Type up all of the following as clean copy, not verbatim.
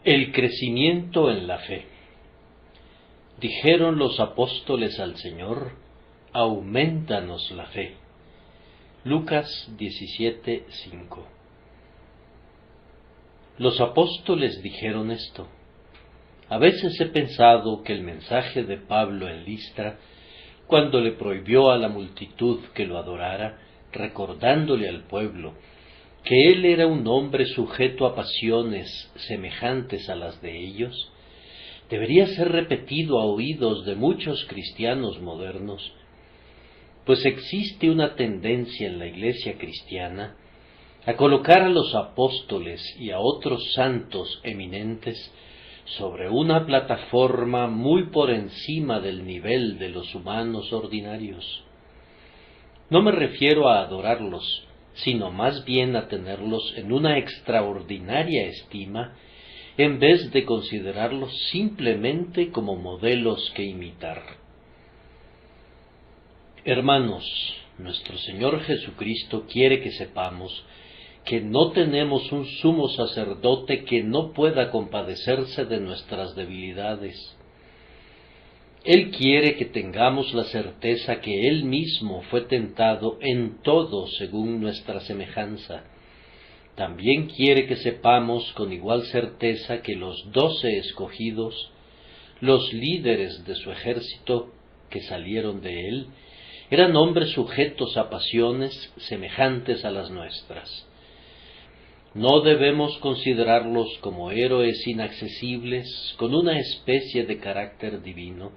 El crecimiento en la fe. Dijeron los apóstoles al Señor: aumentanos la fe. Lucas 17:5. Los apóstoles dijeron esto. A veces he pensado que el mensaje de Pablo en Listra, cuando le prohibió a la multitud que lo adorara, recordándole al pueblo que él era un hombre sujeto a pasiones semejantes a las de ellos, debería ser repetido a oídos de muchos cristianos modernos, pues existe una tendencia en la Iglesia cristiana a colocar a los apóstoles y a otros santos eminentes sobre una plataforma muy por encima del nivel de los humanos ordinarios. No me refiero a adorarlos, sino más bien a tenerlos en una extraordinaria estima, en vez de considerarlos simplemente como modelos que imitar. Hermanos, nuestro Señor Jesucristo quiere que sepamos que no tenemos un sumo sacerdote que no pueda compadecerse de nuestras debilidades. Él quiere que tengamos la certeza que Él mismo fue tentado en todo según nuestra semejanza. También quiere que sepamos con igual certeza que los 12 escogidos, los líderes de su ejército que salieron de Él, eran hombres sujetos a pasiones semejantes a las nuestras. No debemos considerarlos como héroes inaccesibles con una especie de carácter divino,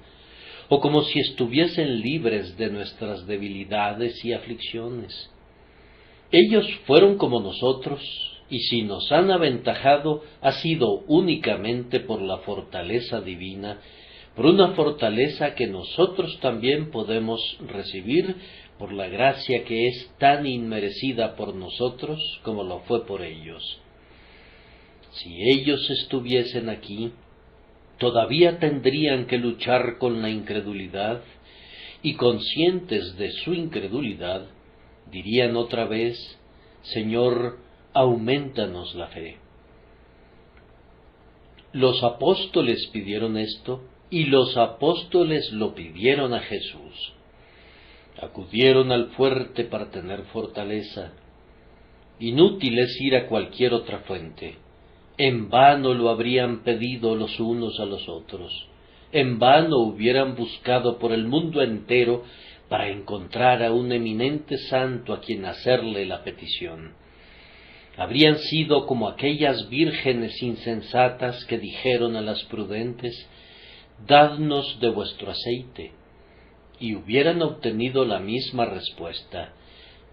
o como si estuviesen libres de nuestras debilidades y aflicciones. Ellos fueron como nosotros, y si nos han aventajado ha sido únicamente por la fortaleza divina, por una fortaleza que nosotros también podemos recibir por la gracia que es tan inmerecida por nosotros como lo fue por ellos. Si ellos estuviesen aquí, todavía tendrían que luchar con la incredulidad, y conscientes de su incredulidad, dirían otra vez: Señor, aumentanos la fe. Los apóstoles pidieron esto, y los apóstoles lo pidieron a Jesús. Acudieron al fuerte para tener fortaleza. Inútil es ir a cualquier otra fuente. En vano lo habrían pedido los unos a los otros. En vano hubieran buscado por el mundo entero para encontrar a un eminente santo a quien hacerle la petición. Habrían sido como aquellas vírgenes insensatas que dijeron a las prudentes: «Dadnos de vuestro aceite», y hubieran obtenido la misma respuesta: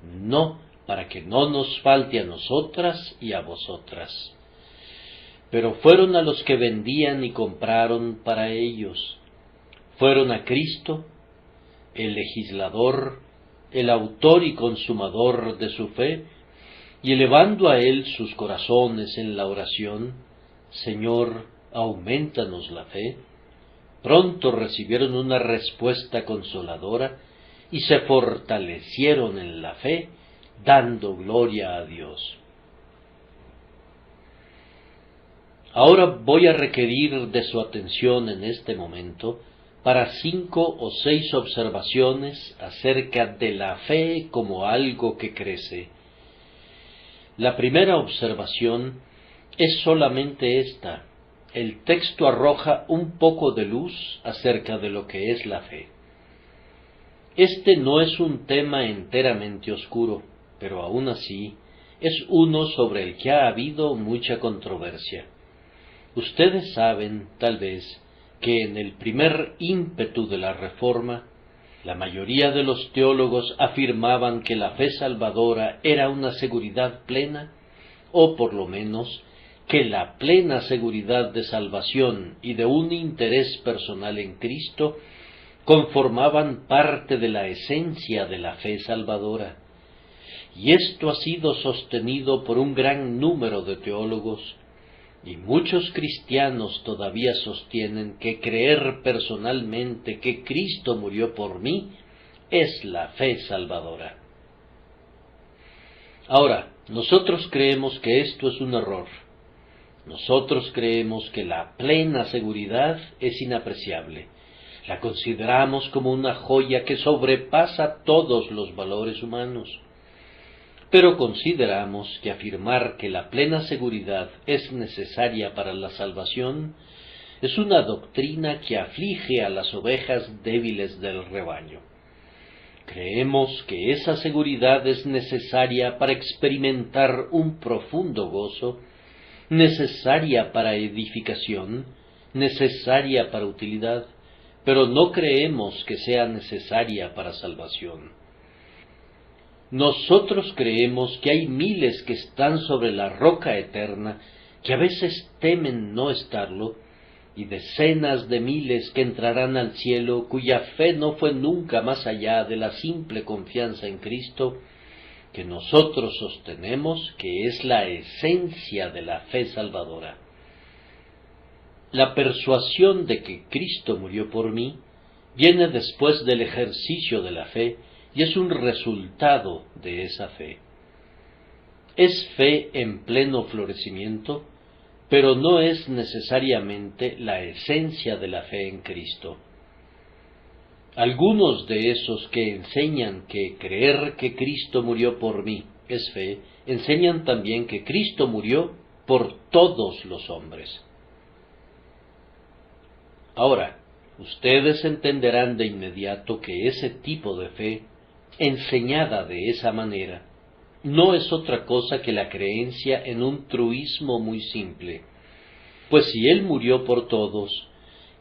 «No, para que no nos falte a nosotras y a vosotras». Pero fueron a los que vendían y compraron para ellos. Fueron a Cristo, el legislador, el autor y consumador de su fe, y elevando a Él sus corazones en la oración: «Señor, aumentanos la fe», pronto recibieron una respuesta consoladora y se fortalecieron en la fe, dando gloria a Dios. Ahora voy a requerir de su atención en este momento para 5 o 6 observaciones acerca de la fe como algo que crece. La primera observación es solamente esta: el texto arroja un poco de luz acerca de lo que es la fe. Este no es un tema enteramente oscuro, pero aún así es uno sobre el que ha habido mucha controversia. Ustedes saben, tal vez, que en el primer ímpetu de la Reforma, la mayoría de los teólogos afirmaban que la fe salvadora era una seguridad plena, o por lo menos que la plena seguridad de salvación y de un interés personal en Cristo conformaban parte de la esencia de la fe salvadora. Y esto ha sido sostenido por un gran número de teólogos, y muchos cristianos todavía sostienen que creer personalmente que Cristo murió por mí es la fe salvadora. Ahora, nosotros creemos que esto es un error. Nosotros creemos que la plena seguridad es inapreciable. La consideramos como una joya que sobrepasa todos los valores humanos. Pero consideramos que afirmar que la plena seguridad es necesaria para la salvación es una doctrina que aflige a las ovejas débiles del rebaño. Creemos que esa seguridad es necesaria para experimentar un profundo gozo, necesaria para edificación, necesaria para utilidad, pero no creemos que sea necesaria para salvación. Nosotros creemos que hay miles que están sobre la roca eterna, que a veces temen no estarlo, y decenas de miles que entrarán al cielo, cuya fe no fue nunca más allá de la simple confianza en Cristo, que nosotros sostenemos que es la esencia de la fe salvadora. La persuasión de que Cristo murió por mí viene después del ejercicio de la fe y es un resultado de esa fe. Es fe en pleno florecimiento, pero no es necesariamente la esencia de la fe en Cristo. Algunos de esos que enseñan que creer que Cristo murió por mí es fe, enseñan también que Cristo murió por todos los hombres. Ahora, ustedes entenderán de inmediato que ese tipo de fe, enseñada de esa manera, no es otra cosa que la creencia en un truismo muy simple, pues si Él murió por todos,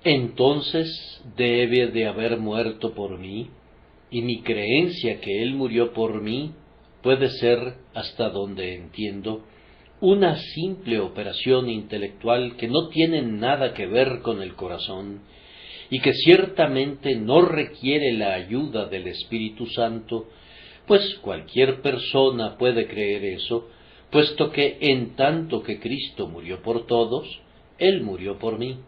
entonces debe de haber muerto por mí, y mi creencia que Él murió por mí puede ser, hasta donde entiendo, una simple operación intelectual que no tiene nada que ver con el corazón, y que ciertamente no requiere la ayuda del Espíritu Santo, pues cualquier persona puede creer eso, puesto que en tanto que Cristo murió por todos, Él murió por mí.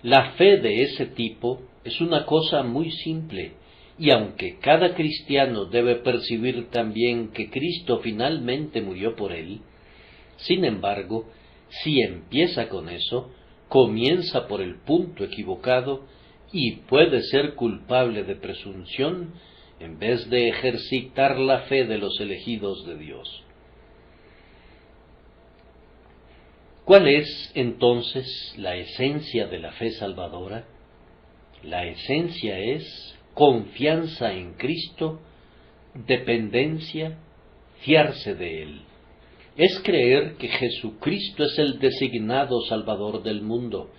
La fe de ese tipo es una cosa muy simple, y aunque cada cristiano debe percibir también que Cristo finalmente murió por él, sin embargo, si empieza con eso, comienza por el punto equivocado y puede ser culpable de presunción en vez de ejercitar la fe de los elegidos de Dios. ¿Cuál es, entonces, la esencia de la fe salvadora? La esencia es confianza en Cristo, dependencia, fiarse de Él. Es creer que Jesucristo es el designado Salvador del mundo,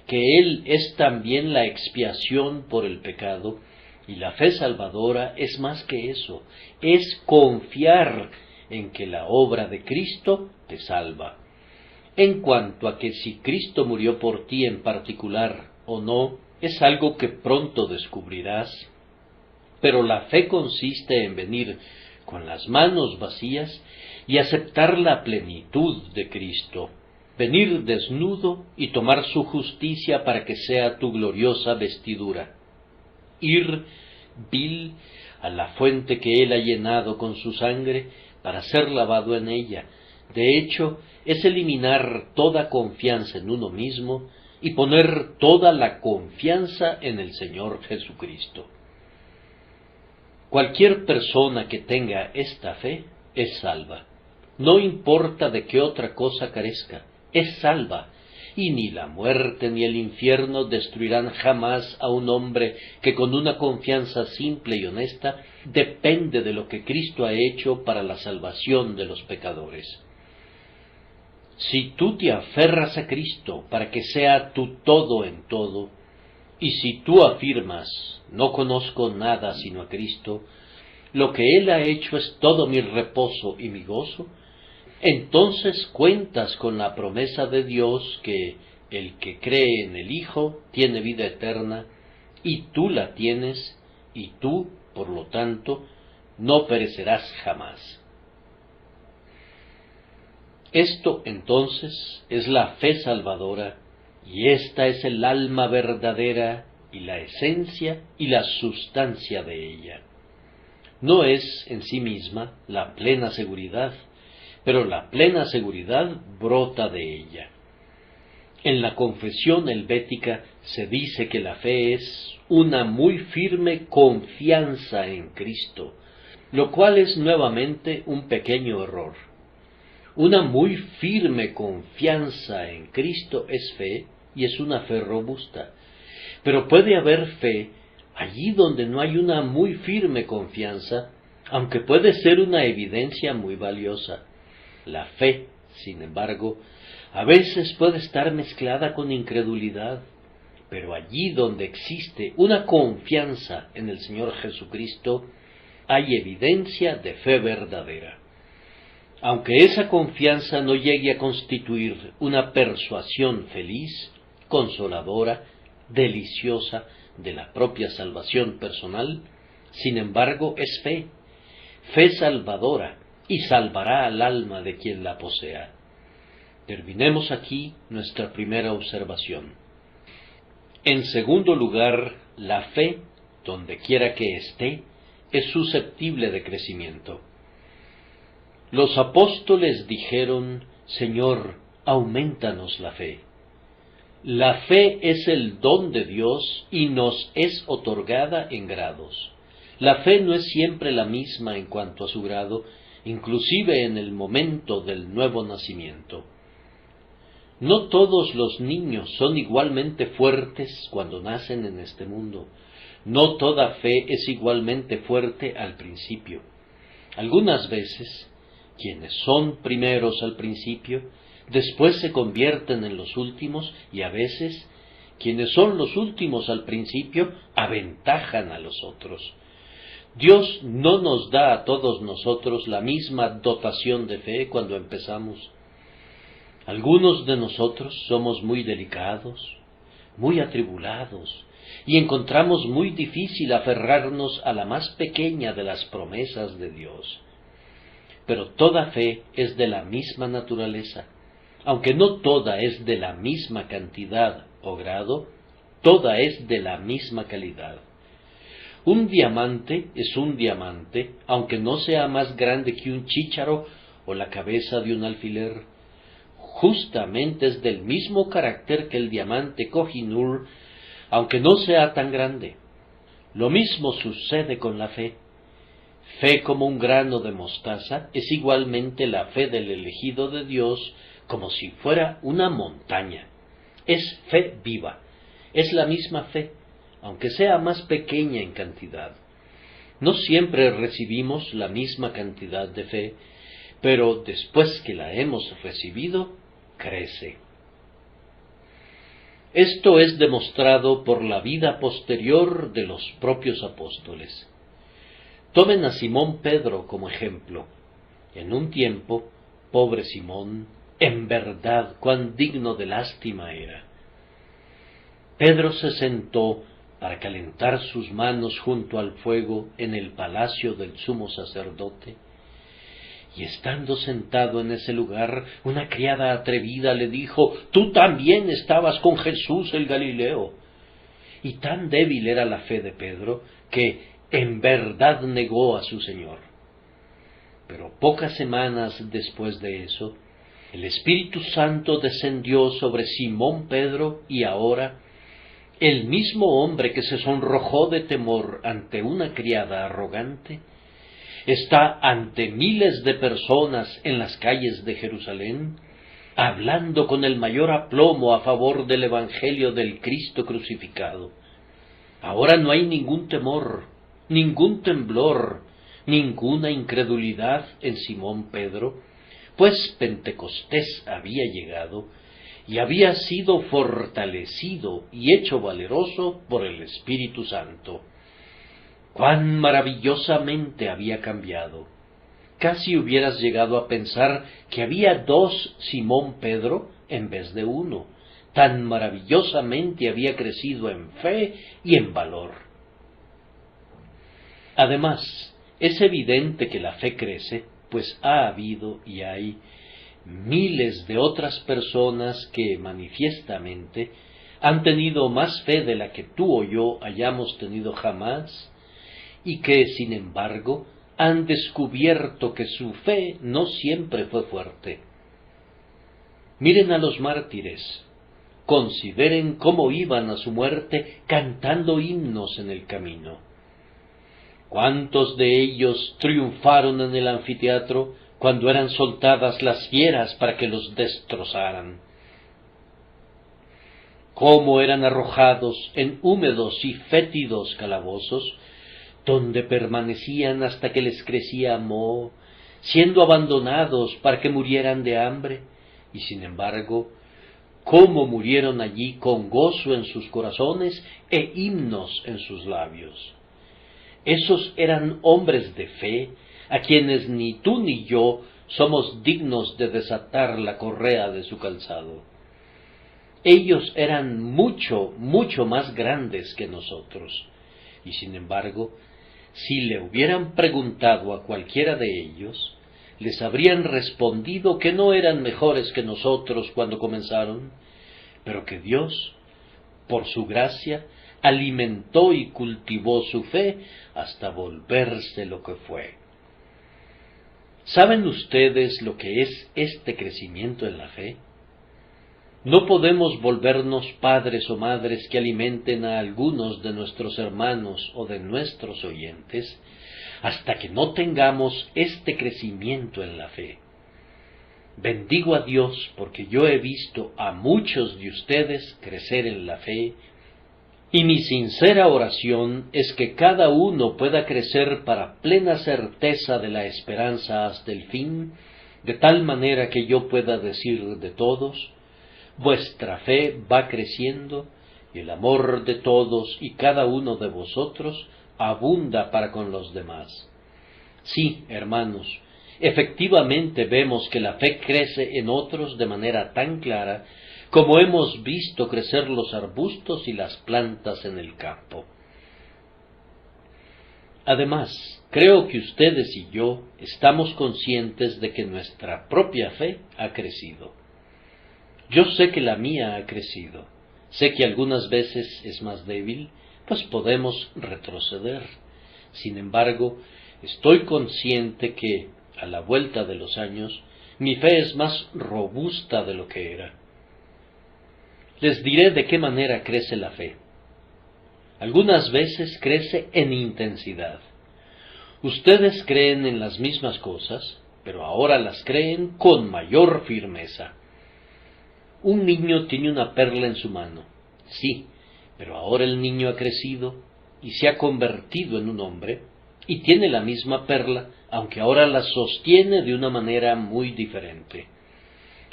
que Él es también la expiación por el pecado, y la fe salvadora es más que eso, es confiar en que la obra de Cristo te salva. En cuanto a que si Cristo murió por ti en particular o no, es algo que pronto descubrirás, pero la fe consiste en venir con las manos vacías y aceptar la plenitud de Cristo, venir desnudo y tomar su justicia para que sea tu gloriosa vestidura, ir vil a la fuente que Él ha llenado con su sangre para ser lavado en ella. De hecho, es eliminar toda confianza en uno mismo y poner toda la confianza en el Señor Jesucristo. Cualquier persona que tenga esta fe es salva. No importa de qué otra cosa carezca, es salva, y ni la muerte ni el infierno destruirán jamás a un hombre que con una confianza simple y honesta depende de lo que Cristo ha hecho para la salvación de los pecadores. Si tú te aferras a Cristo para que sea tu todo en todo, y si tú afirmas, no conozco nada sino a Cristo, lo que Él ha hecho es todo mi reposo y mi gozo, entonces cuentas con la promesa de Dios que el que cree en el Hijo tiene vida eterna, y tú la tienes, y tú, por lo tanto, no perecerás jamás. Esto, entonces, es la fe salvadora, y esta es el alma verdadera, y la esencia y la sustancia de ella. No es en sí misma la plena seguridad, pero la plena seguridad brota de ella. En la confesión helvética se dice que la fe es una muy firme confianza en Cristo, lo cual es nuevamente un pequeño error. Una muy firme confianza en Cristo es fe, y es una fe robusta. Pero puede haber fe allí donde no hay una muy firme confianza, aunque puede ser una evidencia muy valiosa. La fe, sin embargo, a veces puede estar mezclada con incredulidad, pero allí donde existe una confianza en el Señor Jesucristo, hay evidencia de fe verdadera. Aunque esa confianza no llegue a constituir una persuasión feliz, consoladora, deliciosa de la propia salvación personal, sin embargo es fe, fe salvadora, y salvará al alma de quien la posea. Terminemos aquí nuestra primera observación. En segundo lugar, la fe, donde quiera que esté, es susceptible de crecimiento. Los apóstoles dijeron: Señor, aumentanos la fe. La fe es el don de Dios y nos es otorgada en grados. La fe no es siempre la misma en cuanto a su grado, inclusive en el momento del nuevo nacimiento. No todos los niños son igualmente fuertes cuando nacen en este mundo. No toda fe es igualmente fuerte al principio. Algunas veces, quienes son primeros al principio, después se convierten en los últimos, y a veces, quienes son los últimos al principio, aventajan a los otros. Dios no nos da a todos nosotros la misma dotación de fe cuando empezamos. Algunos de nosotros somos muy delicados, muy atribulados, y encontramos muy difícil aferrarnos a la más pequeña de las promesas de Dios. Pero toda fe es de la misma naturaleza. Aunque no toda es de la misma cantidad o grado, toda es de la misma calidad. Un diamante es un diamante, aunque no sea más grande que un chícharo o la cabeza de un alfiler. Justamente es del mismo carácter que el diamante Kohinoor, aunque no sea tan grande. Lo mismo sucede con la fe. Fe como un grano de mostaza es igualmente la fe del elegido de Dios, como si fuera una montaña. Es fe viva, es la misma fe, aunque sea más pequeña en cantidad. No siempre recibimos la misma cantidad de fe, pero después que la hemos recibido, crece. Esto es demostrado por la vida posterior de los propios apóstoles. Tomen a Simón Pedro como ejemplo. En un tiempo, pobre Simón, en verdad cuán digno de lástima era. Pedro se sentó para calentar sus manos junto al fuego en el palacio del sumo sacerdote, y estando sentado en ese lugar, una criada atrevida le dijo: «Tú también estabas con Jesús el Galileo». Y tan débil era la fe de Pedro, que en verdad negó a su Señor. Pero pocas semanas después de eso, el Espíritu Santo descendió sobre Simón Pedro, y ahora, el mismo hombre que se sonrojó de temor ante una criada arrogante, está ante miles de personas en las calles de Jerusalén, hablando con el mayor aplomo a favor del Evangelio del Cristo crucificado. Ahora no hay ningún temor, ningún temblor, ninguna incredulidad en Simón Pedro, pues Pentecostés había llegado y había sido fortalecido y hecho valeroso por el Espíritu Santo. ¡Cuán maravillosamente había cambiado! Casi hubieras llegado a pensar que había dos Simón Pedro en vez de uno. Tan maravillosamente había crecido en fe y en valor. Además, es evidente que la fe crece, pues ha habido y hay miles de otras personas que manifiestamente han tenido más fe de la que tú o yo hayamos tenido jamás, y que, sin embargo, han descubierto que su fe no siempre fue fuerte. Miren a los mártires. consideren cómo iban a su muerte cantando himnos en el camino. ¿Cuántos de ellos triunfaron en el anfiteatro cuando eran soltadas las fieras para que los destrozaran? ¿Cómo eran arrojados en húmedos y fétidos calabozos, donde permanecían hasta que les crecía moho, siendo abandonados para que murieran de hambre? Y sin embargo, cómo murieron allí con gozo en sus corazones e himnos en sus labios. Esos eran hombres de fe, a quienes ni tú ni yo somos dignos de desatar la correa de su calzado. Ellos eran mucho, mucho más grandes que nosotros, y sin embargo, si le hubieran preguntado a cualquiera de ellos, les habrían respondido que no eran mejores que nosotros cuando comenzaron, pero que Dios, por su gracia, alimentó y cultivó su fe hasta volverse lo que fue. ¿Saben ustedes lo que es este crecimiento en la fe? No podemos volvernos padres o madres que alimenten a algunos de nuestros hermanos o de nuestros oyentes hasta que no tengamos este crecimiento en la fe. Bendigo a Dios porque yo he visto a muchos de ustedes crecer en la fe, y mi sincera oración es que cada uno pueda crecer para plena certeza de la esperanza hasta el fin, de tal manera que yo pueda decir de todos: vuestra fe va creciendo, y el amor de todos y cada uno de vosotros abunda para con los demás. Sí, hermanos, efectivamente vemos que la fe crece en otros de manera tan clara como hemos visto crecer los arbustos y las plantas en el campo. Además, creo que ustedes y yo estamos conscientes de que nuestra propia fe ha crecido. Yo sé que la mía ha crecido. Sé que algunas veces es más débil, pues podemos retroceder. Sin embargo, estoy consciente que, a la vuelta de los años, mi fe es más robusta de lo que era. Les diré de qué manera crece la fe. Algunas veces crece en intensidad. Ustedes creen en las mismas cosas, pero ahora las creen con mayor firmeza. Un niño tiene una perla en su mano, sí, pero ahora el niño ha crecido y se ha convertido en un hombre, y tiene la misma perla, aunque ahora la sostiene de una manera muy diferente.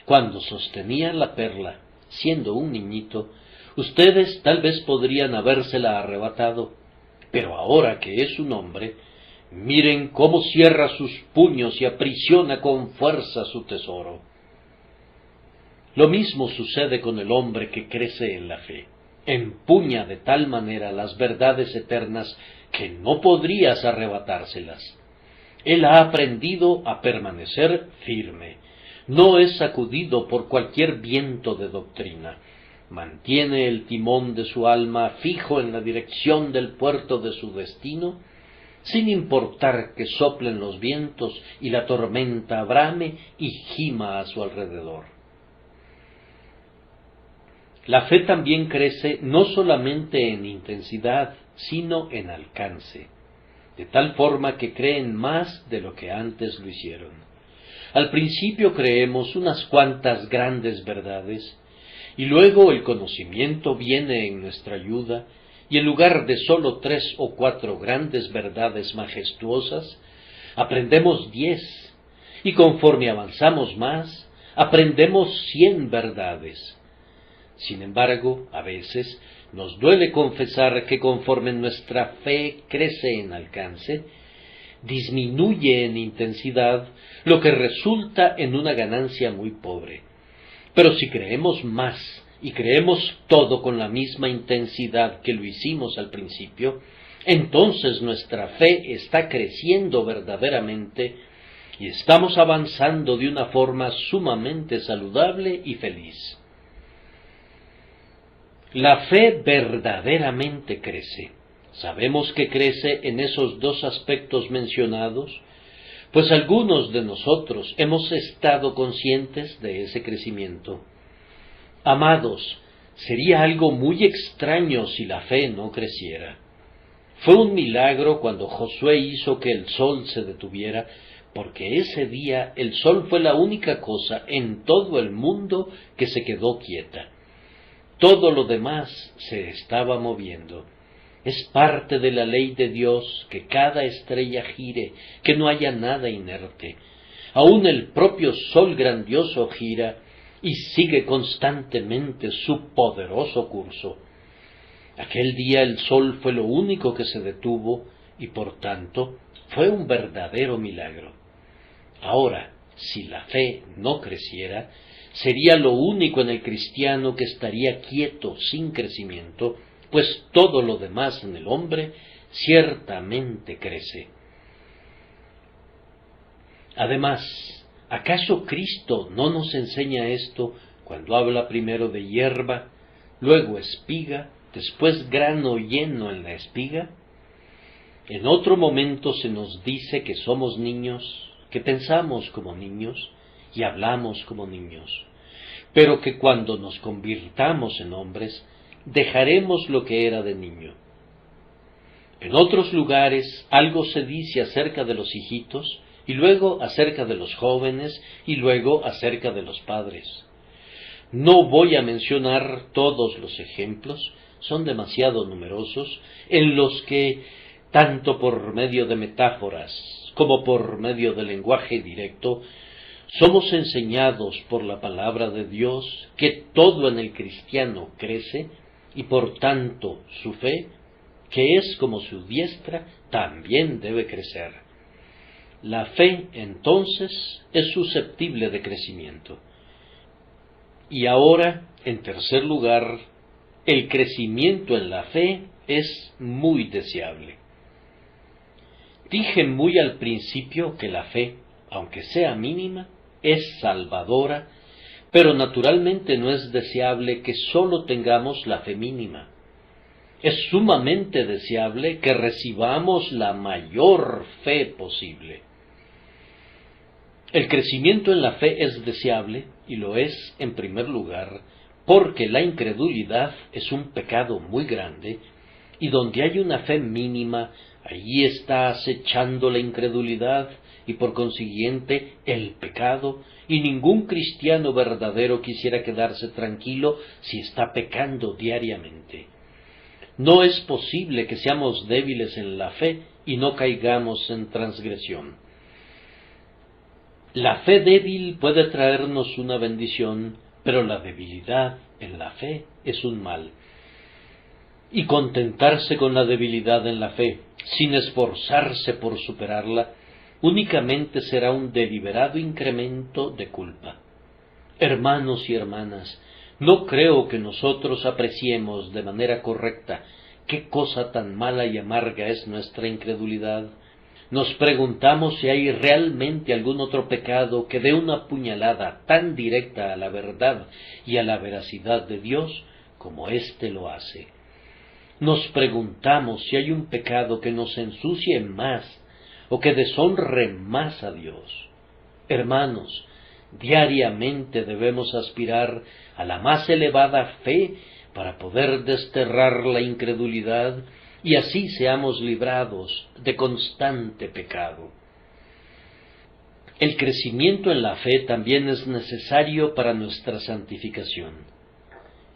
Cuando sostenía la perla, siendo un niñito, ustedes tal vez podrían habérsela arrebatado, pero ahora que es un hombre, miren cómo cierra sus puños y aprisiona con fuerza su tesoro. Lo mismo sucede con el hombre que crece en la fe. Empuña de tal manera las verdades eternas que no podrías arrebatárselas. Él ha aprendido a permanecer firme. No es sacudido por cualquier viento de doctrina. Mantiene el timón de su alma fijo en la dirección del puerto de su destino, sin importar que soplen los vientos y la tormenta brame y gima a su alrededor. La fe también crece no solamente en intensidad, sino en alcance, de tal forma que creen más de lo que antes lo hicieron. Al principio creemos unas cuantas grandes verdades, y luego el conocimiento viene en nuestra ayuda, y en lugar de sólo 3 o 4 grandes verdades majestuosas, aprendemos 10, y conforme avanzamos más, aprendemos 100 verdades. Sin embargo, a veces nos duele confesar que conforme nuestra fe crece en alcance, disminuye en intensidad, lo que resulta en una ganancia muy pobre. Pero si creemos más y creemos todo con la misma intensidad que lo hicimos al principio, entonces nuestra fe está creciendo verdaderamente y estamos avanzando de una forma sumamente saludable y feliz. La fe verdaderamente crece. Sabemos que crece en esos dos aspectos mencionados, pues algunos de nosotros hemos estado conscientes de ese crecimiento. Amados, Sería algo muy extraño si la fe no creciera. Fue un milagro cuando Josué hizo que el sol se detuviera, porque ese día el sol fue la única cosa en todo el mundo que se quedó quieta. Todo lo demás se estaba moviendo. Es parte de la ley de Dios que cada estrella gire, que no haya nada inerte. Aún el propio sol grandioso gira y sigue constantemente su poderoso curso. Aquel día el sol fue lo único que se detuvo y por tanto fue un verdadero milagro. Ahora, si la fe no creciera, sería lo único en el cristiano que estaría quieto, sin crecimiento, pues todo lo demás en el hombre ciertamente crece. Además, ¿acaso Cristo no nos enseña esto cuando habla primero de hierba, luego espiga, después grano lleno en la espiga? En otro momento se nos dice que somos niños, que pensamos como niños y hablamos como niños, pero que cuando nos convirtamos en hombres, dejaremos lo que era de niño. En otros lugares algo se dice acerca de los hijitos, y luego acerca de los jóvenes, y luego acerca de los padres. No voy a mencionar todos los ejemplos, son demasiado numerosos, en los que, tanto por medio de metáforas como por medio del lenguaje directo, somos enseñados por la palabra de Dios que todo en el cristiano crece, y por tanto su fe, que es como su diestra, también debe crecer. La fe, entonces, es susceptible de crecimiento. Y ahora, en tercer lugar, el crecimiento en la fe es muy deseable. Dije muy al principio que la fe, aunque sea mínima, es salvadora, pero naturalmente no es deseable que sólo tengamos la fe mínima. Es sumamente deseable que recibamos la mayor fe posible. El crecimiento en la fe es deseable, y lo es en primer lugar, porque la incredulidad es un pecado muy grande, y donde hay una fe mínima, allí está acechando la incredulidad, y por consiguiente el pecado, y ningún cristiano verdadero quisiera quedarse tranquilo si está pecando diariamente. No es posible que seamos débiles en la fe y no caigamos en transgresión. La fe débil puede traernos una bendición, pero la debilidad en la fe es un mal. Y contentarse con la debilidad en la fe, sin esforzarse por superarla, únicamente será un deliberado incremento de culpa. Hermanos y hermanas, no creo que nosotros apreciemos de manera correcta qué cosa tan mala y amarga es nuestra incredulidad. Nos preguntamos si hay realmente algún otro pecado que dé una puñalada tan directa a la verdad y a la veracidad de Dios como éste lo hace. Nos preguntamos si hay un pecado que nos ensucie más o que deshonre más a Dios. Hermanos, diariamente debemos aspirar a la más elevada fe para poder desterrar la incredulidad y así seamos librados de constante pecado. El crecimiento en la fe también es necesario para nuestra santificación.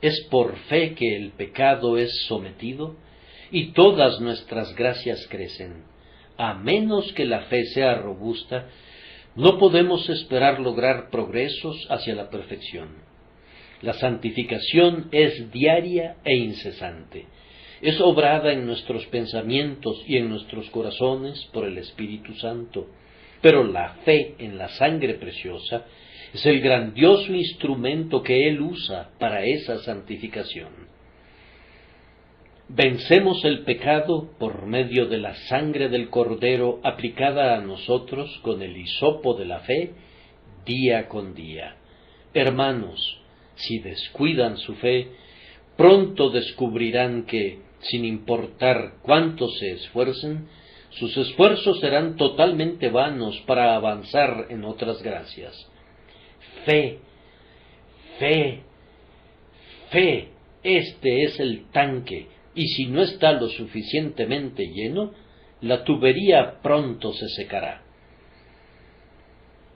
Es por fe que el pecado es sometido y todas nuestras gracias crecen. A menos que la fe sea robusta, no podemos esperar lograr progresos hacia la perfección. La santificación es diaria e incesante. Es obrada en nuestros pensamientos y en nuestros corazones por el Espíritu Santo, pero la fe en la sangre preciosa es el grandioso instrumento que Él usa para esa santificación. Vencemos el pecado por medio de la sangre del Cordero aplicada a nosotros con el hisopo de la fe día con día. Hermanos, si descuidan su fe, pronto descubrirán que, sin importar cuánto se esfuercen, sus esfuerzos serán totalmente vanos para avanzar en otras gracias. Fe, fe, fe Este es el tanque, y si no está lo suficientemente lleno, la tubería pronto se secará.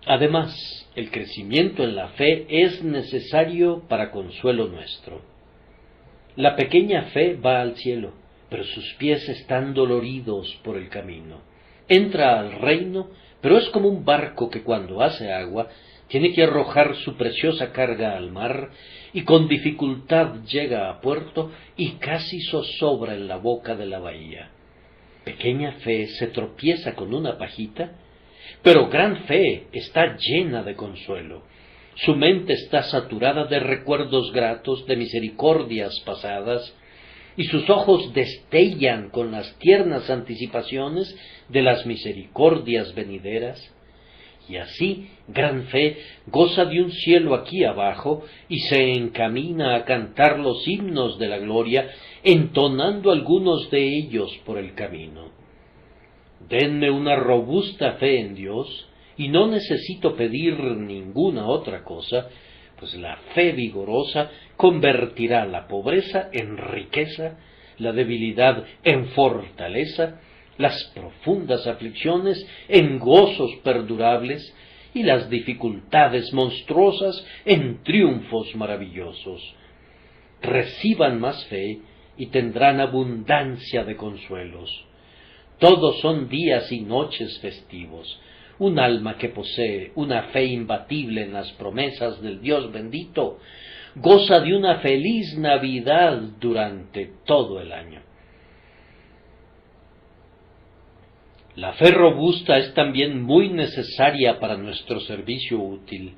Además, el crecimiento en la fe es necesario para consuelo nuestro. La pequeña fe va al cielo, pero sus pies están doloridos por el camino. Entra al reino, pero es como un barco que cuando hace agua tiene que arrojar su preciosa carga al mar y con dificultad llega a puerto y casi zozobra en la boca de la bahía. Pequeña fe se tropieza con una pajita, pero gran fe está llena de consuelo. Su mente está saturada de recuerdos gratos, de misericordias pasadas, y sus ojos destellan con las tiernas anticipaciones de las misericordias venideras. Y así, gran fe goza de un cielo aquí abajo y se encamina a cantar los himnos de la gloria, entonando algunos de ellos por el camino. Denme una robusta fe en Dios, y no necesito pedir ninguna otra cosa, pues la fe vigorosa convertirá la pobreza en riqueza, la debilidad en fortaleza, las profundas aflicciones en gozos perdurables y las dificultades monstruosas en triunfos maravillosos. Reciban más fe y tendrán abundancia de consuelos. Todos son días y noches festivos. Un alma que posee una fe imbatible en las promesas del Dios bendito goza de una feliz Navidad durante todo el año. La fe robusta es también muy necesaria para nuestro servicio útil.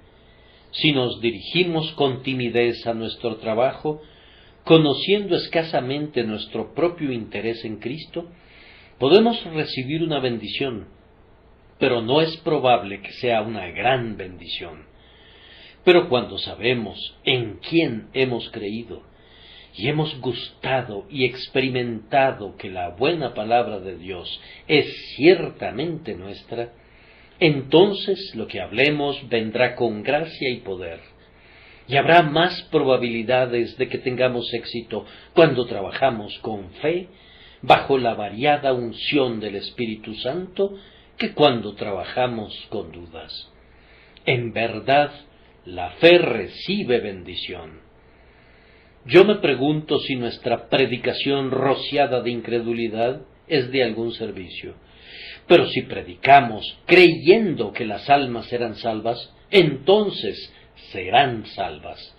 Si nos dirigimos con timidez a nuestro trabajo, conociendo escasamente nuestro propio interés en Cristo, podemos recibir una bendición, pero no es probable que sea una gran bendición. Pero cuando sabemos en quién hemos creído, y hemos gustado y experimentado que la buena palabra de Dios es ciertamente nuestra, entonces lo que hablemos vendrá con gracia y poder, y habrá más probabilidades de que tengamos éxito cuando trabajamos con fe, bajo la variada unción del Espíritu Santo, que cuando trabajamos con dudas. En verdad, la fe recibe bendición. Yo me pregunto si nuestra predicación rociada de incredulidad es de algún servicio. Pero si predicamos creyendo que las almas serán salvas, entonces serán salvas.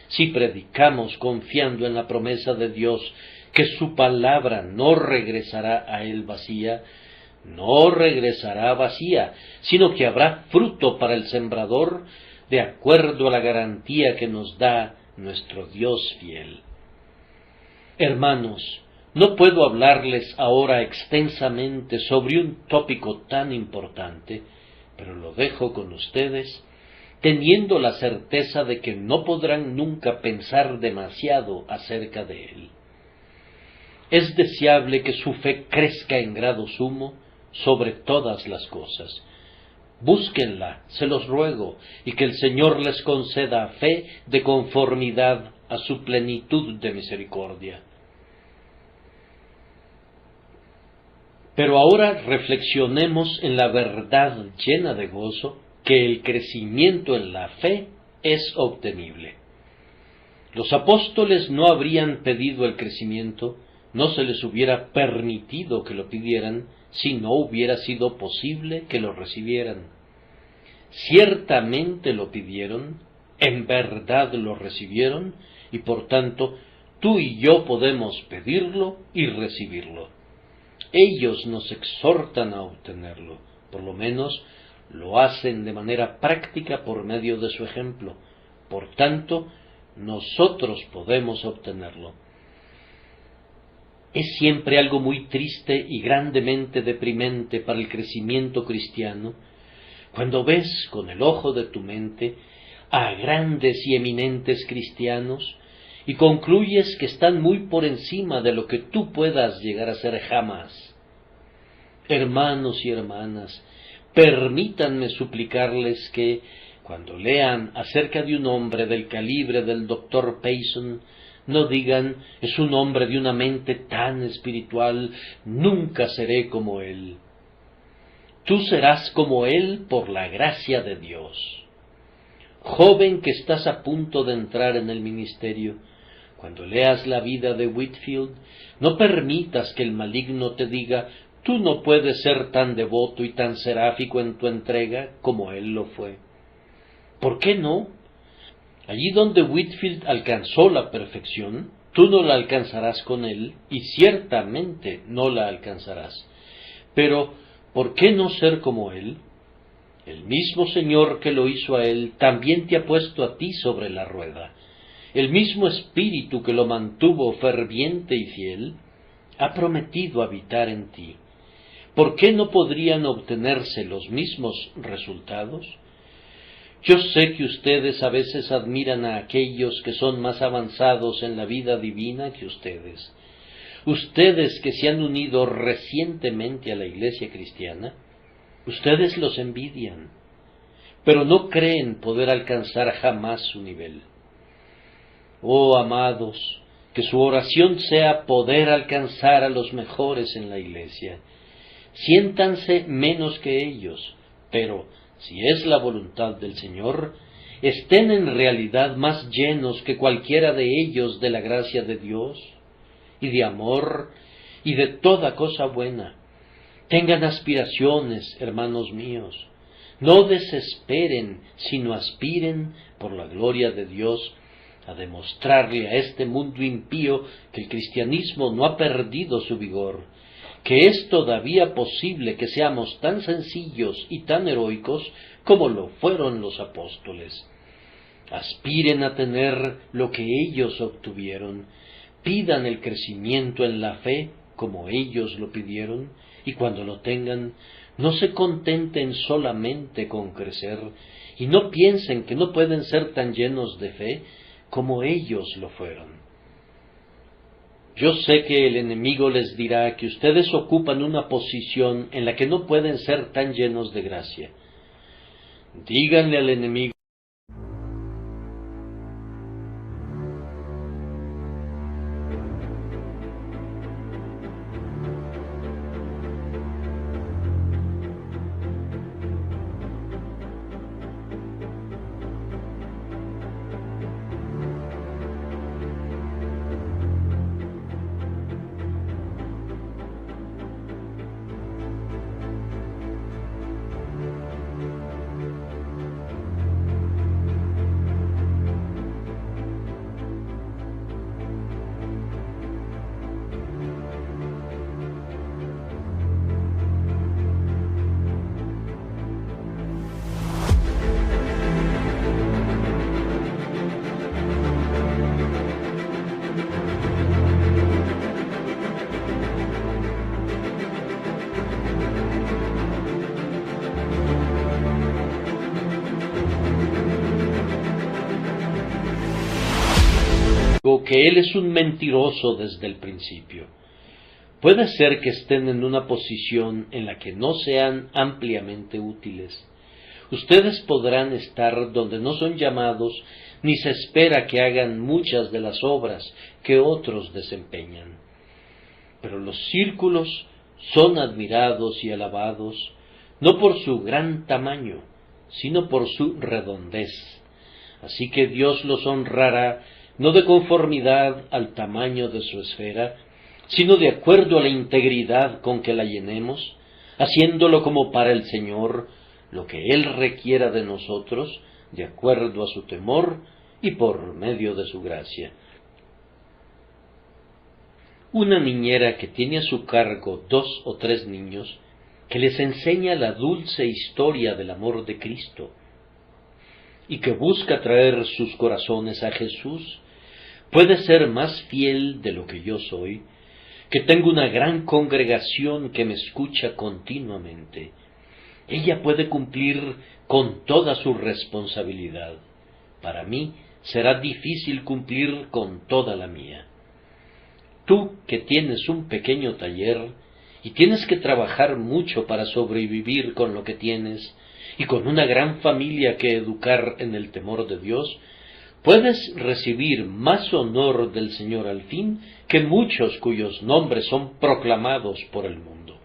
Si predicamos confiando en la promesa de Dios, que su palabra no regresará a él vacía, no regresará vacía, sino que habrá fruto para el sembrador, de acuerdo a la garantía que nos da nuestro Dios fiel. Hermanos, no puedo hablarles ahora extensamente sobre un tópico tan importante, pero lo dejo con ustedes, teniendo la certeza de que no podrán nunca pensar demasiado acerca de él. Es deseable que su fe crezca en grado sumo sobre todas las cosas. Búsquenla, se los ruego, y que el Señor les conceda fe de conformidad a su plenitud de misericordia. Pero ahora reflexionemos en la verdad llena de gozo, que el crecimiento en la fe es obtenible. Los apóstoles no habrían pedido el crecimiento, no se les hubiera permitido que lo pidieran, si no hubiera sido posible que lo recibieran. Ciertamente lo pidieron, en verdad lo recibieron, y por tanto tú y yo podemos pedirlo y recibirlo. Ellos nos exhortan a obtenerlo, por lo menos lo hacen de manera práctica por medio de su ejemplo. Por tanto, nosotros podemos obtenerlo. Es siempre algo muy triste y grandemente deprimente para el crecimiento cristiano cuando ves con el ojo de tu mente a grandes y eminentes cristianos y concluyes que están muy por encima de lo que tú puedas llegar a ser jamás. Hermanos y hermanas, permítanme suplicarles que, cuando lean acerca de un hombre del calibre del Dr. Payson, No digan, es un hombre de una mente tan espiritual, nunca seré como él. Tú serás como él por la gracia de Dios. Joven que estás a punto de entrar en el ministerio, cuando leas la vida de Whitefield, no permitas que el maligno te diga, tú no puedes ser tan devoto y tan seráfico en tu entrega como él lo fue. ¿Por qué no? Allí donde Whitefield alcanzó la perfección, tú no la alcanzarás con él, y ciertamente no la alcanzarás. Pero, ¿por qué no ser como él? El mismo Señor que lo hizo a él, también te ha puesto a ti sobre la rueda. El mismo Espíritu que lo mantuvo ferviente y fiel, ha prometido habitar en ti. ¿Por qué no podrían obtenerse los mismos resultados? Yo sé que ustedes a veces admiran a aquellos que son más avanzados en la vida divina que ustedes. Ustedes que se han unido recientemente a la Iglesia cristiana, ustedes los envidian, pero no creen poder alcanzar jamás su nivel. Oh, amados, que su oración sea poder alcanzar a los mejores en la Iglesia. Siéntanse menos que ellos, pero, si es la voluntad del Señor, estén en realidad más llenos que cualquiera de ellos de la gracia de Dios, y de amor, y de toda cosa buena. Tengan aspiraciones, hermanos míos. No desesperen, sino aspiren, por la gloria de Dios, a demostrarle a este mundo impío que el cristianismo no ha perdido su vigor, que es todavía posible que seamos tan sencillos y tan heroicos como lo fueron los apóstoles. Aspiren a tener lo que ellos obtuvieron, pidan el crecimiento en la fe como ellos lo pidieron, y cuando lo tengan, no se contenten solamente con crecer, y no piensen que no pueden ser tan llenos de fe como ellos lo fueron. Yo sé que el enemigo les dirá que ustedes ocupan una posición en la que no pueden ser tan llenos de gracia. Díganle al enemigo que él es un mentiroso desde el principio. Puede ser que estén en una posición en la que no sean ampliamente útiles. Ustedes podrán estar donde no son llamados, ni se espera que hagan muchas de las obras que otros desempeñan. Pero los círculos son admirados y alabados, no por su gran tamaño, sino por su redondez. Así que Dios los honrará no de conformidad al tamaño de su esfera, sino de acuerdo a la integridad con que la llenemos, haciéndolo como para el Señor, lo que Él requiera de nosotros, de acuerdo a su temor y por medio de su gracia. Una niñera que tiene a su cargo 2 o 3 niños, que les enseña la dulce historia del amor de Cristo, y que busca traer sus corazones a Jesús, puede ser más fiel de lo que yo soy, que tengo una gran congregación que me escucha continuamente. Ella puede cumplir con toda su responsabilidad. Para mí será difícil cumplir con toda la mía. Tú que tienes un pequeño taller y tienes que trabajar mucho para sobrevivir con lo que tienes y con una gran familia que educar en el temor de Dios, Puedes recibir más honor del Señor al fin que muchos cuyos nombres son proclamados por el mundo.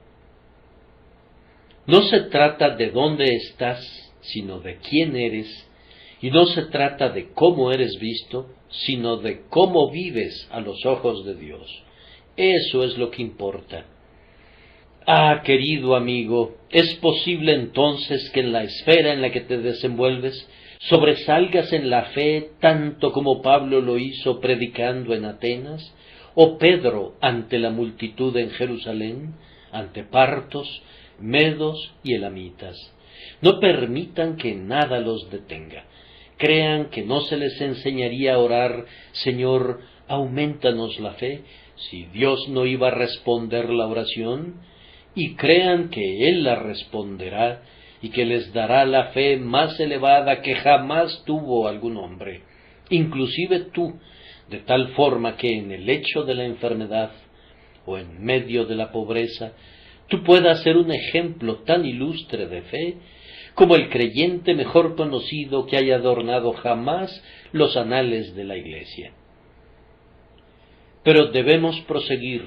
No se trata de dónde estás, sino de quién eres, y no se trata de cómo eres visto, sino de cómo vives a los ojos de Dios. Eso es lo que importa. Ah, querido amigo, ¿es posible entonces que en la esfera en la que te desenvuelves sobresalgas en la fe tanto como Pablo lo hizo predicando en Atenas, o Pedro ante la multitud en Jerusalén, ante partos, medos y elamitas? No permitan que nada los detenga. Crean que no se les enseñaría a orar, Señor, aumentanos la fe, si Dios no iba a responder la oración, y crean que Él la responderá y que les dará la fe más elevada que jamás tuvo algún hombre, inclusive tú, de tal forma que en el lecho de la enfermedad o en medio de la pobreza, tú puedas ser un ejemplo tan ilustre de fe como el creyente mejor conocido que haya adornado jamás los anales de la Iglesia. Pero debemos proseguir,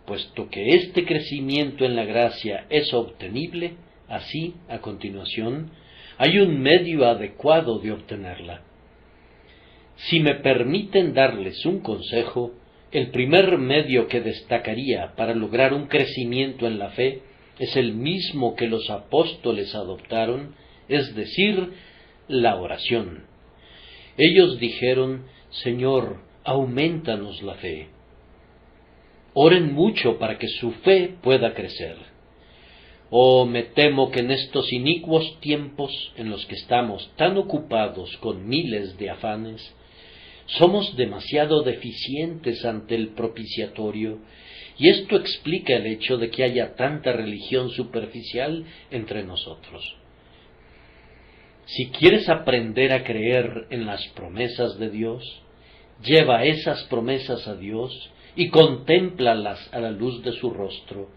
puesto que este crecimiento en la gracia es obtenible. Así, a continuación, hay un medio adecuado de obtenerla. Si me permiten darles un consejo, el primer medio que destacaría para lograr un crecimiento en la fe es el mismo que los apóstoles adoptaron, es decir, la oración. Ellos dijeron, Señor, aumentanos la fe. Oren mucho para que su fe pueda crecer. Oh, me temo que en estos inicuos tiempos en los que estamos tan ocupados con miles de afanes, somos demasiado deficientes ante el propiciatorio, y esto explica el hecho de que haya tanta religión superficial entre nosotros. Si quieres aprender a creer en las promesas de Dios, lleva esas promesas a Dios y contémplalas a la luz de su rostro.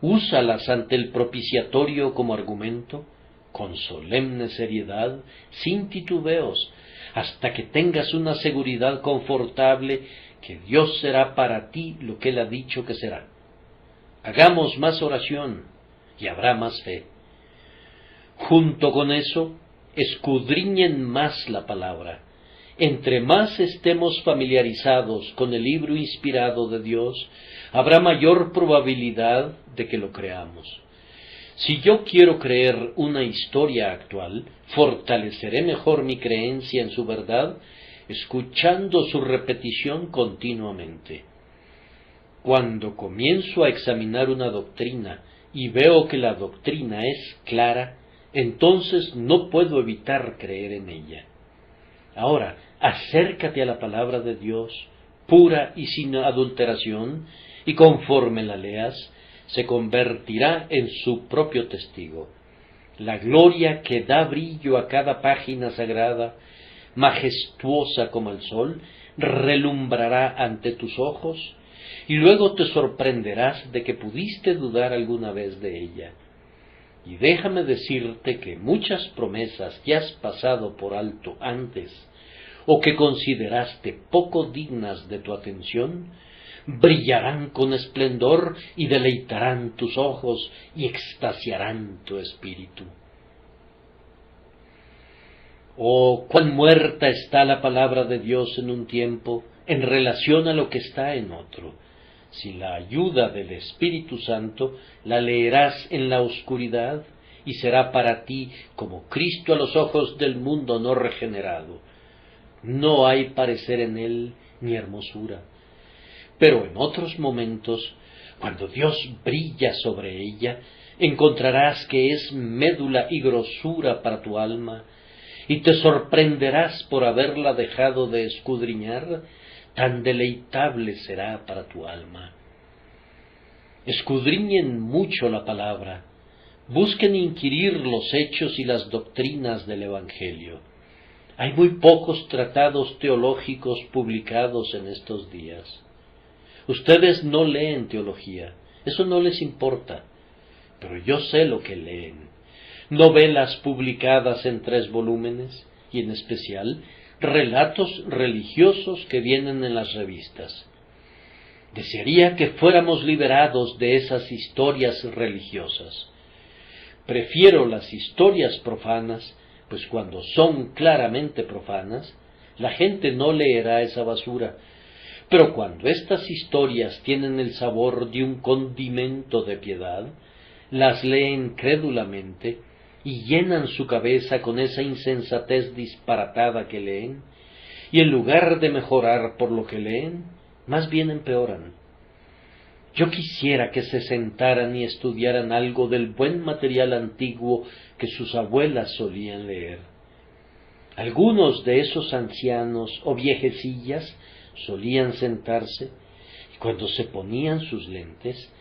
Úsalas ante el propiciatorio como argumento, con solemne seriedad, sin titubeos, hasta que tengas una seguridad confortable que Dios será para ti lo que Él ha dicho que será. Hagamos más oración y habrá más fe. Junto con eso, escudriñen más la palabra. Entre más estemos familiarizados con el libro inspirado de Dios, habrá mayor probabilidad de que lo creamos. Si yo quiero creer una historia actual, fortaleceré mejor mi creencia en su verdad, escuchando su repetición continuamente. Cuando comienzo a examinar una doctrina y veo que la doctrina es clara, entonces no puedo evitar creer en ella. Ahora, acércate a la palabra de Dios, pura y sin adulteración, y conforme la leas, se convertirá en su propio testigo. La gloria que da brillo a cada página sagrada, majestuosa como el sol, relumbrará ante tus ojos, y luego te sorprenderás de que pudiste dudar alguna vez de ella. Y déjame decirte que muchas promesas que has pasado por alto antes, o que consideraste poco dignas de tu atención, brillarán con esplendor y deleitarán tus ojos y extasiarán tu espíritu. Oh, cuán muerta está la palabra de Dios en un tiempo en relación a lo que está en otro. Sin la ayuda del Espíritu Santo, la leerás en la oscuridad y será para ti como Cristo a los ojos del mundo no regenerado. No hay parecer en él ni hermosura. Pero en otros momentos, cuando Dios brilla sobre ella, encontrarás que es médula y grosura para tu alma, y te sorprenderás por haberla dejado de escudriñar, tan deleitable será para tu alma. Escudriñen mucho la palabra, busquen inquirir los hechos y las doctrinas del Evangelio. Hay muy pocos tratados teológicos publicados en estos días. Ustedes no leen teología, eso no les importa, pero yo sé lo que leen. Novelas publicadas en 3 volúmenes, y en especial relatos religiosos que vienen en las revistas. Desearía que fuéramos liberados de esas historias religiosas. Prefiero las historias profanas, pues cuando son claramente profanas, la gente no leerá esa basura. Pero cuando estas historias tienen el sabor de un condimento de piedad, las leen crédulamente y llenan su cabeza con esa insensatez disparatada que leen, y en lugar de mejorar por lo que leen, más bien empeoran. Yo quisiera que se sentaran y estudiaran algo del buen material antiguo que sus abuelas solían leer. Algunos de esos ancianos o viejecillas solían sentarse y cuando se ponían sus lentes,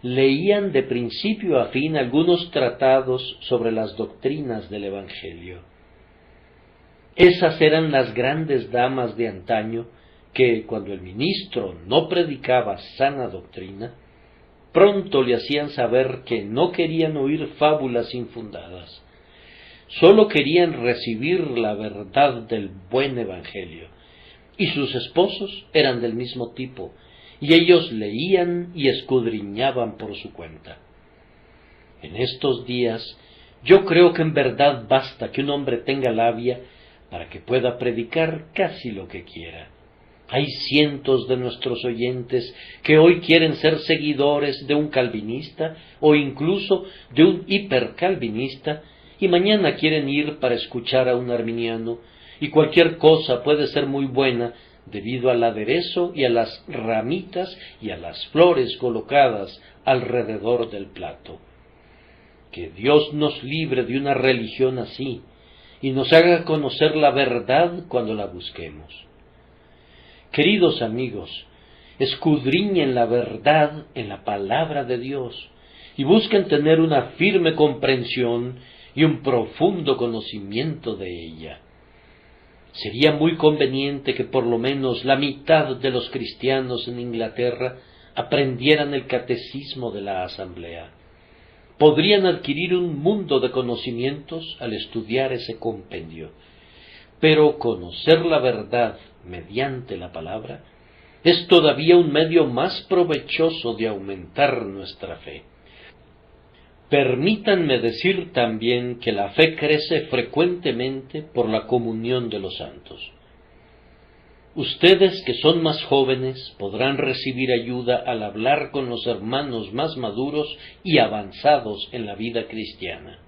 leían de principio a fin algunos tratados sobre las doctrinas del Evangelio. Esas eran las grandes damas de antaño que, cuando el ministro no predicaba sana doctrina, pronto le hacían saber que no querían oír fábulas infundadas, sólo querían recibir la verdad del buen Evangelio, y sus esposos eran del mismo tipo, y ellos leían y escudriñaban por su cuenta. En estos días, yo creo que en verdad basta que un hombre tenga labia para que pueda predicar casi lo que quiera. Hay cientos de nuestros oyentes que hoy quieren ser seguidores de un calvinista o incluso de un hipercalvinista y mañana quieren ir para escuchar a un arminiano, y cualquier cosa puede ser muy buena debido al aderezo y a las ramitas y a las flores colocadas alrededor del plato. Que Dios nos libre de una religión así y nos haga conocer la verdad cuando la busquemos. Queridos amigos, escudriñen la verdad en la palabra de Dios y busquen tener una firme comprensión y un profundo conocimiento de ella. Sería muy conveniente que por lo menos la mitad de los cristianos en Inglaterra aprendieran el catecismo de la Asamblea. Podrían adquirir un mundo de conocimientos al estudiar ese compendio, pero conocer la verdad mediante la palabra es todavía un medio más provechoso de aumentar nuestra fe. Permítanme decir también que la fe crece frecuentemente por la comunión de los santos. Ustedes que son más jóvenes podrán recibir ayuda al hablar con los hermanos más maduros y avanzados en la vida cristiana.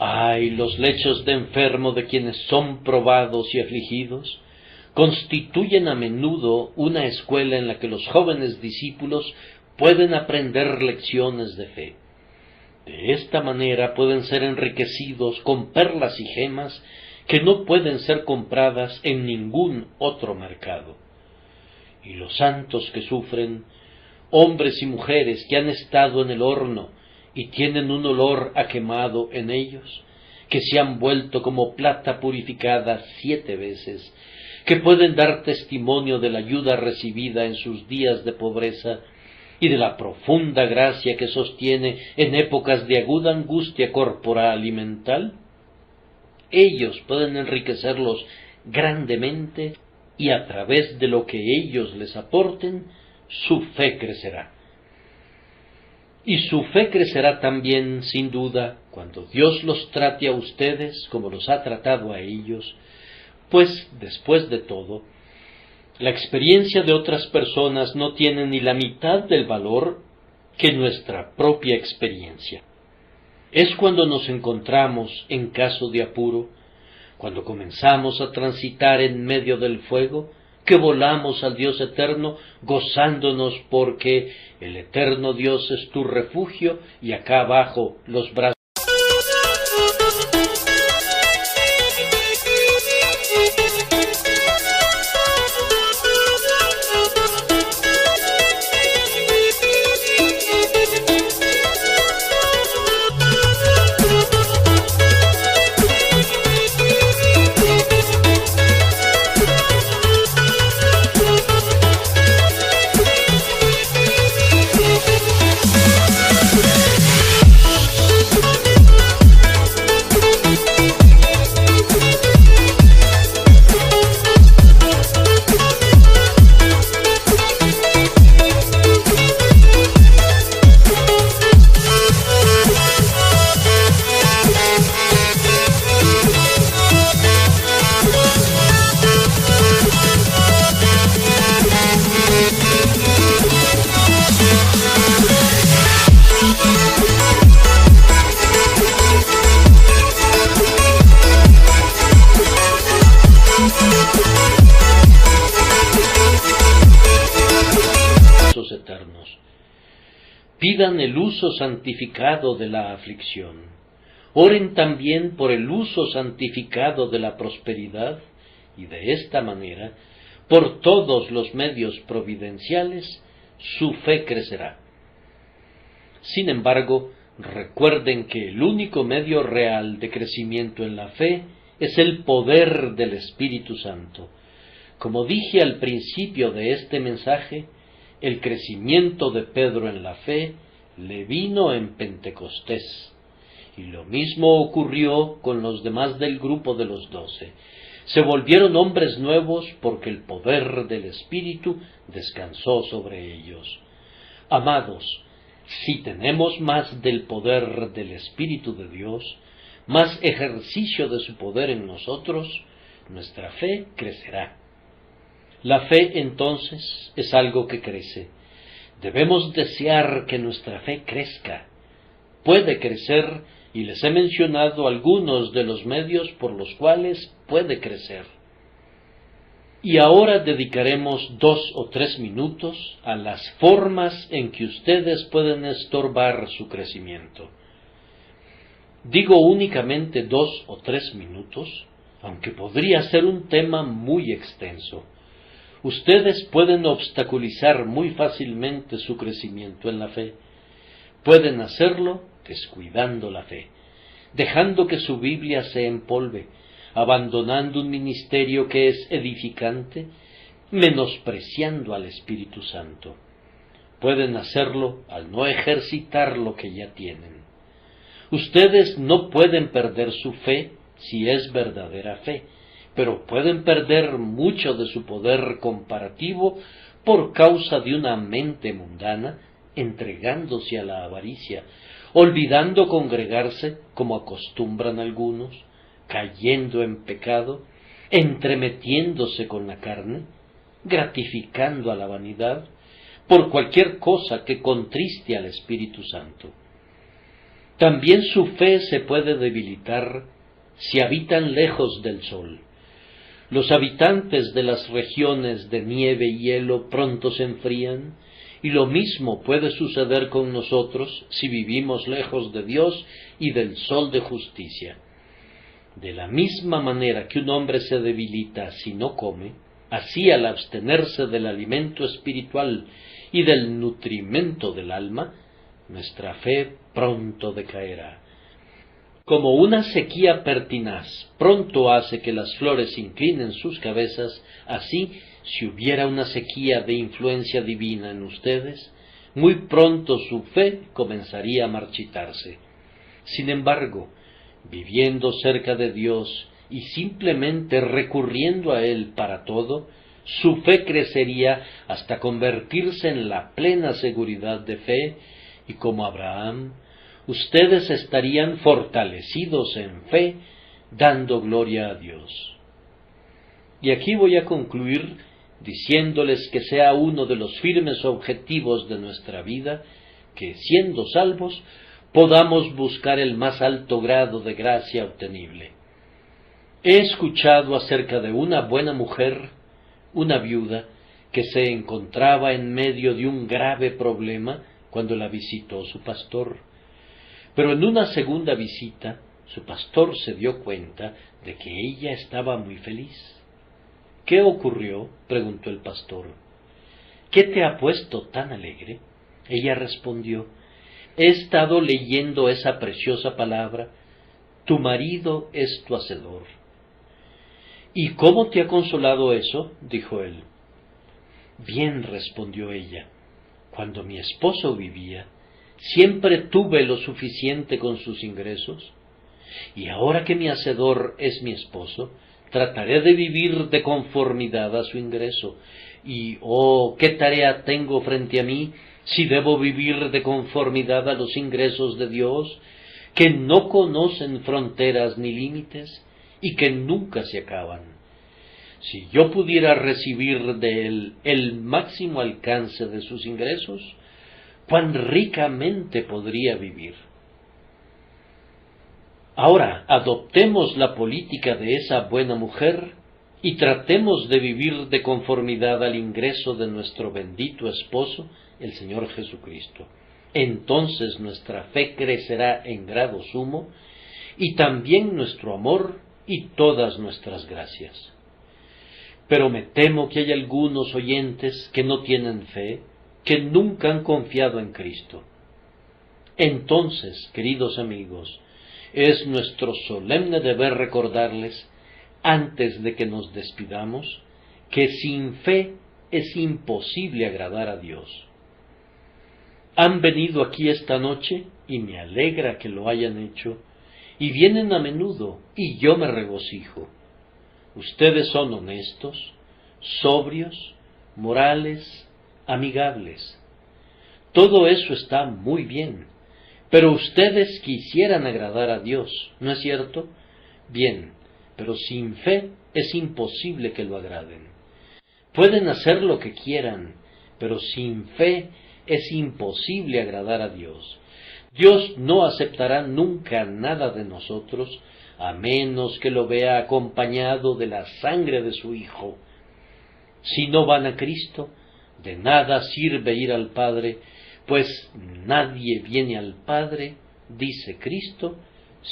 Ay, los lechos de enfermo de quienes son probados y afligidos constituyen a menudo una escuela en la que los jóvenes discípulos pueden aprender lecciones de fe. De esta manera pueden ser enriquecidos con perlas y gemas que no pueden ser compradas en ningún otro mercado. Y los santos que sufren, hombres y mujeres que han estado en el horno y tienen un olor a quemado en ellos, que se han vuelto como plata purificada 7 veces, que pueden dar testimonio de la ayuda recibida en sus días de pobreza y de la profunda gracia que sostiene en épocas de aguda angustia corporal y mental, ellos pueden enriquecerlos grandemente y a través de lo que ellos les aporten, su fe crecerá. Y su fe crecerá también, sin duda, cuando Dios los trate a ustedes como los ha tratado a ellos, pues, después de todo, la experiencia de otras personas no tiene ni la mitad del valor que nuestra propia experiencia. Es cuando nos encontramos en caso de apuro, cuando comenzamos a transitar en medio del fuego, que volamos al Dios eterno, gozándonos porque el eterno Dios es tu refugio y acá abajo los brazos. pidan el uso santificado de la aflicción. Oren también por el uso santificado de la prosperidad, y de esta manera, por todos los medios providenciales, su fe crecerá. Sin embargo, recuerden que el único medio real de crecimiento en la fe es el poder del Espíritu Santo. Como dije al principio de este mensaje, el crecimiento de Pedro en la fe le vino en Pentecostés, y lo mismo ocurrió con los demás del grupo de los 12. Se volvieron hombres nuevos porque el poder del Espíritu descansó sobre ellos. Amados, si tenemos más del poder del Espíritu de Dios, más ejercicio de su poder en nosotros, nuestra fe crecerá. La fe, entonces, es algo que crece. Debemos desear que nuestra fe crezca. Puede crecer, y les he mencionado algunos de los medios por los cuales puede crecer. Y ahora dedicaremos 2 o 3 minutos a las formas en que ustedes pueden estorbar su crecimiento. Digo únicamente 2 o 3 minutos, aunque podría ser un tema muy extenso. Ustedes pueden obstaculizar muy fácilmente su crecimiento en la fe. Pueden hacerlo descuidando la fe, dejando que su Biblia se empolve, abandonando un ministerio que es edificante, menospreciando al Espíritu Santo. Pueden hacerlo al no ejercitar lo que ya tienen. Ustedes no pueden perder su fe si es verdadera fe, pero pueden perder mucho de su poder comparativo por causa de una mente mundana, entregándose a la avaricia, olvidando congregarse como acostumbran algunos, cayendo en pecado, entremetiéndose con la carne, gratificando a la vanidad, por cualquier cosa que contriste al Espíritu Santo. También su fe se puede debilitar si habitan lejos del sol. Los habitantes de las regiones de nieve y hielo pronto se enfrían, y lo mismo puede suceder con nosotros si vivimos lejos de Dios y del sol de justicia. De la misma manera que un hombre se debilita si no come, así al abstenerse del alimento espiritual y del nutrimento del alma, nuestra fe pronto decaerá. Como una sequía pertinaz pronto hace que las flores inclinen sus cabezas, así, si hubiera una sequía de influencia divina en ustedes, muy pronto su fe comenzaría a marchitarse. Sin embargo, viviendo cerca de Dios y simplemente recurriendo a Él para todo, su fe crecería hasta convertirse en la plena seguridad de fe, y como Abraham, ustedes estarían fortalecidos en fe, dando gloria a Dios. Y aquí voy a concluir diciéndoles que sea uno de los firmes objetivos de nuestra vida, que siendo salvos, podamos buscar el más alto grado de gracia obtenible. He escuchado acerca de una buena mujer, una viuda, que se encontraba en medio de un grave problema cuando la visitó su pastor. Pero en una segunda visita, su pastor se dio cuenta de que ella estaba muy feliz. ¿Qué ocurrió?, preguntó el pastor. ¿Qué te ha puesto tan alegre? Ella respondió, he estado leyendo esa preciosa palabra, tu marido es tu hacedor. ¿Y cómo te ha consolado eso?, dijo él. Bien, respondió ella, cuando mi esposo vivía, siempre tuve lo suficiente con sus ingresos, y ahora que mi hacedor es mi esposo, trataré de vivir de conformidad a su ingreso. Y, oh, ¿qué tarea tengo frente a mí si debo vivir de conformidad a los ingresos de Dios, que no conocen fronteras ni límites y que nunca se acaban? Si yo pudiera recibir de Él el máximo alcance de sus ingresos, cuán ricamente podría vivir. Ahora, adoptemos la política de esa buena mujer y tratemos de vivir de conformidad al ingreso de nuestro bendito esposo, el Señor Jesucristo. entonces nuestra fe crecerá en grado sumo, y también nuestro amor y todas nuestras gracias. Pero me temo que hay algunos oyentes que no tienen fe, que nunca han confiado en Cristo. Entonces, queridos amigos, es nuestro solemne deber recordarles, antes de que nos despidamos, que sin fe es imposible agradar a Dios. Han venido aquí esta noche, y me alegra que lo hayan hecho, y vienen a menudo, y yo me regocijo. Ustedes son honestos, sobrios, morales, amigables. Todo eso está muy bien, pero ustedes quisieran agradar a Dios, ¿no es cierto? Bien, pero sin fe es imposible que lo agraden. Pueden hacer lo que quieran, pero sin fe es imposible agradar a Dios. Dios no aceptará nunca nada de nosotros, a menos que lo vea acompañado de la sangre de su Hijo. Si no van a Cristo, de nada sirve ir al Padre, pues nadie viene al Padre, dice Cristo,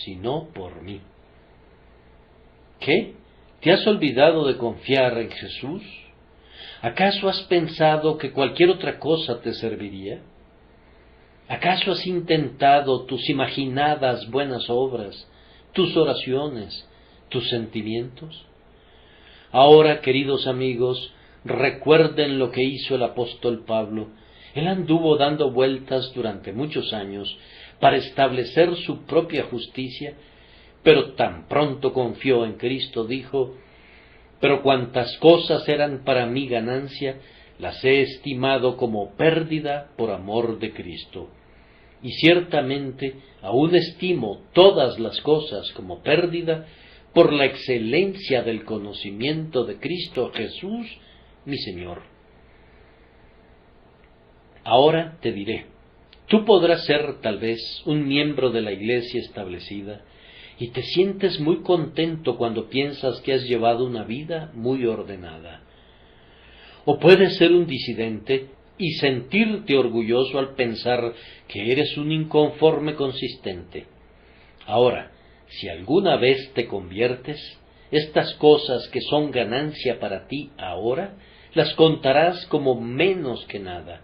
sino por mí. ¿Qué? ¿Te has olvidado de confiar en Jesús? ¿Acaso has pensado que cualquier otra cosa te serviría? ¿Acaso has intentado tus imaginadas buenas obras, tus oraciones, tus sentimientos? Ahora, queridos amigos, recuerden lo que hizo el apóstol Pablo. Él anduvo dando vueltas durante muchos años para establecer su propia justicia, pero tan pronto confió en Cristo, dijo: pero cuantas cosas eran para mí ganancia, las he estimado como pérdida por amor de Cristo. Y ciertamente aún estimo todas las cosas como pérdida por la excelencia del conocimiento de Cristo Jesús, mi Señor. Ahora te diré, tú podrás ser tal vez un miembro de la Iglesia establecida, y te sientes muy contento cuando piensas que has llevado una vida muy ordenada. O puedes ser un disidente y sentirte orgulloso al pensar que eres un inconforme consistente. Ahora, si alguna vez te conviertes, estas cosas que son ganancia para ti ahora, las contarás como menos que nada.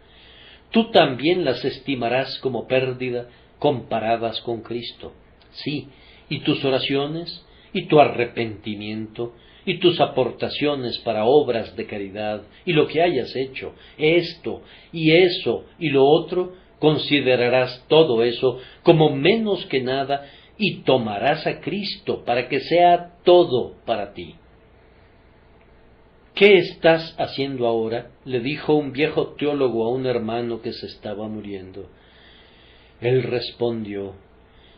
Tú también las estimarás como pérdida comparadas con Cristo. Sí, y tus oraciones, y tu arrepentimiento, y tus aportaciones para obras de caridad, y lo que hayas hecho, esto, y eso, y lo otro, considerarás todo eso como menos que nada, y tomarás a Cristo para que sea todo para ti. ¿Qué estás haciendo ahora?, le dijo un viejo teólogo a un hermano que se estaba muriendo. Él respondió: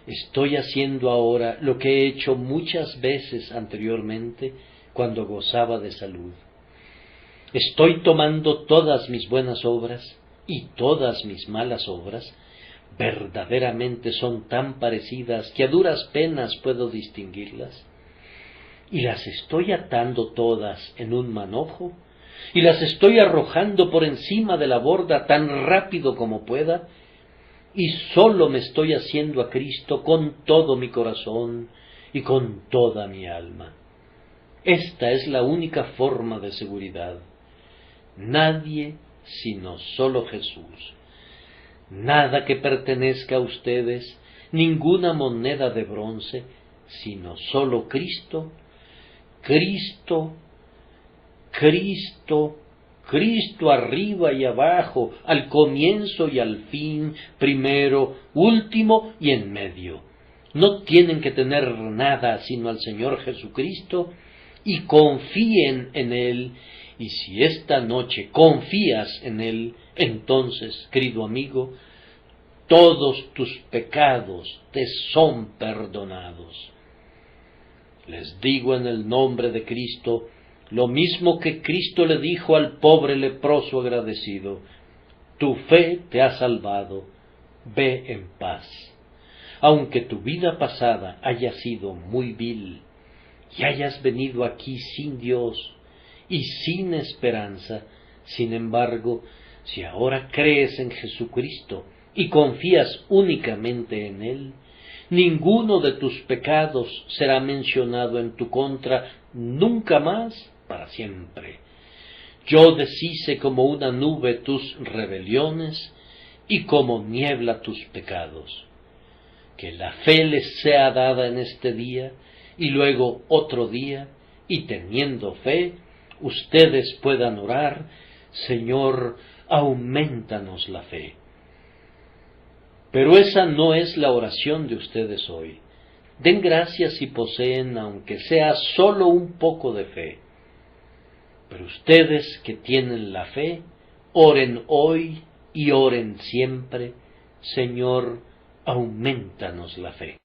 estoy haciendo ahora lo que he hecho muchas veces anteriormente cuando gozaba de salud. Estoy tomando todas mis buenas obras y todas mis malas obras, verdaderamente son tan parecidas que a duras penas puedo distinguirlas, y las estoy atando todas en un manojo, y las estoy arrojando por encima de la borda tan rápido como pueda, y sólo me estoy haciendo a Cristo con todo mi corazón y con toda mi alma. Esta es la única forma de seguridad. Nadie sino solo Jesús. Nada que pertenezca a ustedes, ninguna moneda de bronce, sino solo Cristo, Cristo, Cristo, Cristo arriba y abajo, al comienzo y al fin, primero, último y en medio. No tienen que tener nada sino al Señor Jesucristo, y confíen en Él, y si esta noche confías en Él, entonces, querido amigo, todos tus pecados te son perdonados. Les digo en el nombre de Cristo, lo mismo que Cristo le dijo al pobre leproso agradecido: tu fe te ha salvado, ve en paz. Aunque tu vida pasada haya sido muy vil, y hayas venido aquí sin Dios y sin esperanza, sin embargo, si ahora crees en Jesucristo, y confías únicamente en Él, ninguno de tus pecados será mencionado en tu contra nunca más para siempre. Yo deshice como una nube tus rebeliones y como niebla tus pecados. Que la fe les sea dada en este día y luego otro día, y teniendo fe, ustedes puedan orar: Señor, aumentanos la fe. Pero esa no es la oración de ustedes hoy. Den gracias si poseen, aunque sea solo un poco de fe. Pero ustedes que tienen la fe, oren hoy y oren siempre: Señor, aumentanos la fe.